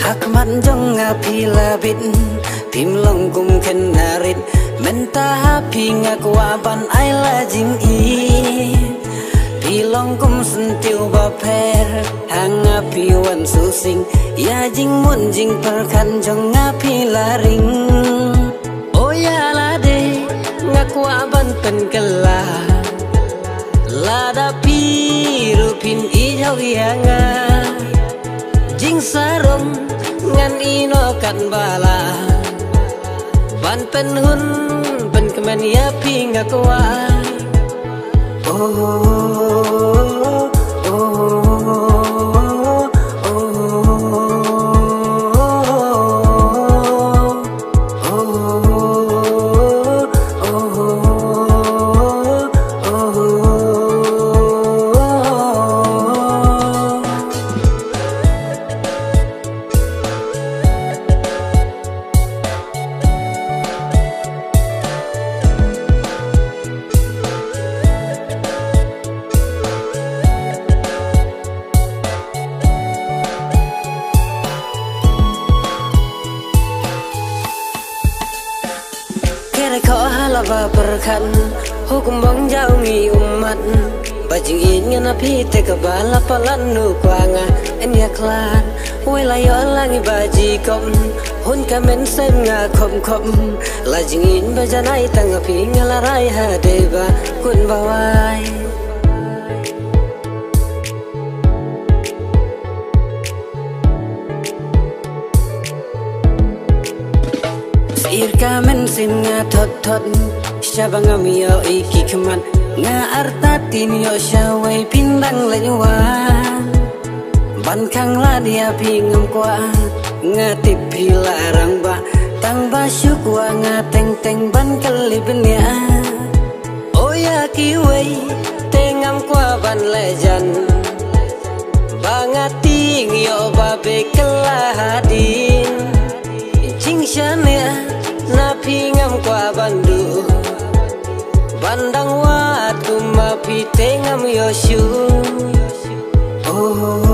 Hakman jong ngapi labit Pim longkum kenarit Menta hapi ngakwaban ay lajing i Pilongkum sentiu baper Hangapi wan susing Ya jing mun jing perkan jong ngapi laring Oh ya lade ngakwaban penkela Lada piru pin ijau yanga Jing sarong ngan ino kan bala Ban pen hun pen kemen ya pi ngakwa Kau halava perkan hukum bang jauh ngi umat bajing ingin api te kebala palan nu kuanga enya klan wilayo langi baji kom hun kamen sem nga kom kom lajing in bajanai tang api ngalarai hadeba kun bawai Irka men sim nga thot thot Shabangam yo iki keman Nga artatin yo shawai pindang lenyuan Ban kang ladia pingam kwa Nga tipi larang ba Tang ba syukwa nga teng teng ban kalibnya Oh ya kiway Tengam kwa ban lejan Bangating yo babe kelahadin Jing syania Napi ngam kwa bandu Bandang wat kumapi tengam yoshu Oh